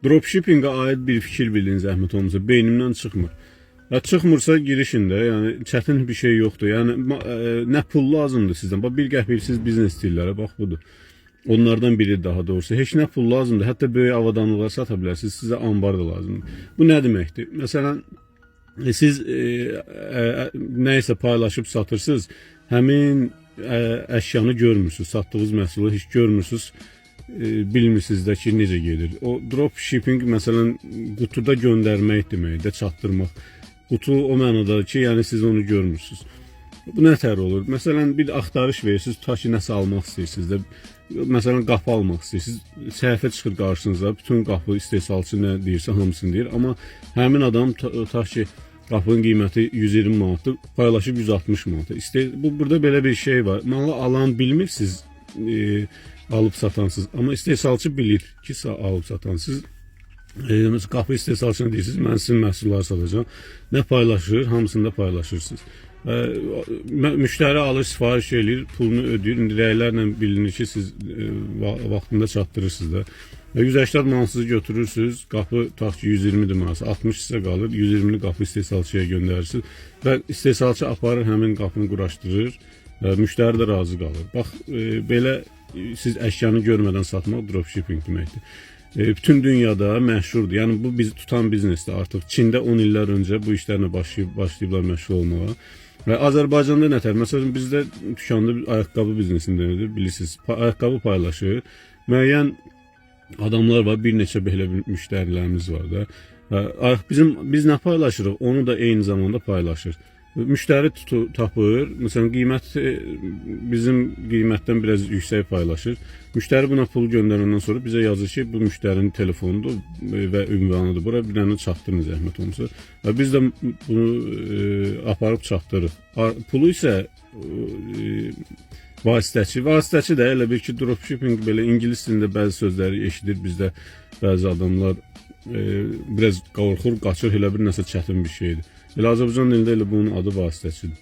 Dropshippingə aid bir fikir bildin zəhmət olmasa beynimdən çıxmır. Ya çıxmırsa girişində, yəni çətin bir şey yoxdur. Yəni nə pul lazımdır sizdən? Bax bir qəpik siz biznes istəyirlər, bax budur. Onlardan biri daha doğrusu. Heç nə pul lazımdır. Hətta böyük avadanlıqlar sata bilərsiniz. Sizə ambar da lazımdır. Bu nə deməkdir? Məsələn, siz nəysə paylaşıb satırsınız, həmin əşyanı görmürsünüz, satdığınız məhsulu heç görmürsünüz, bilmirsiniz də ki, necə gedir. O dropshipping məsələn qutuda göndərmək deməkdir, çatdırmaq. Qutu o mənadadır ki, yəni siz onu görmürsünüz. Bu nə tər olur? Məsələn bir axtarış verirsiniz, tutaq ki, nəsə almaq istəyirsiniz də, məsələn qapı almaq istəyirsiniz, səhifə çıxır qarşınıza, bütün qapı istehsalçı nə deyirsə hamısını deyir, amma həmin adam tutaq ki, qapının qiyməti 120 manatdır, paylaşıb 160 manata. Burada belə bir şey var. Malı alan bilmir siz alıp satansız, ama istehsalçı bilir ki alıp satansız. Qapı istehsalçına deyirsiniz, mən sizin məhsulları satacağım. Nə paylaşır, hamısını da paylaşırsınız. Müştəri alır, sifariş edir, pulunu ödəyir. İndi rəylərlə bilinir ki, siz vaxtında çatdırırsınız da. 180 manatsızı götürürsünüz, qapı tutaq ki 120 manatsa, 60 sizə qalır, 120'ni qapı istehsalçıya göndərirsiniz və istehsalçı aparır, həmin qapını quraşdırır, müştəri də razı qalır. Bax, belə siz əşyanı görmədən satmaq dropshipping deməkdir. Bütün dünyada məşhurdur. Yəni bu bizi tutan biznesdir artıq. Çində 10 illər öncə bu işlərlə başlayıblar məşhur olmağa. Və Azərbaycanda nətər? Məsələn bizdə dükanda ayaqqabı biznesindədir, bilirsiniz. Ayaqqabı paylaşır. Müəyyən adamlar var, bir neçə belə müştərilərimiz var da. Biz nə paylaşırıq, onu da eyni zamanda paylaşır. Müştəri tapır, məsələn qiymət bizim qiymətdən biraz yüksək paylaşır. Müştəri buna pul göndərəndən sonra bizə yazır ki, bu müştərinin telefonudur və ünvanıdır. Bura bir dənə çatdırın zəhmət olmasa. Və biz də bunu aparıb çatdırırıq. Pulu isə vasitəçi də elə bir ki, dropshipping belə ingilis dilində bəzi sözləri eşidir. Bizdə bəzi adamlar biraz qorxur, qaçır, elə bir nəsə çətin bir şeydir. Elə Azərbaycan dilində elə bunun adı vasitəçidir.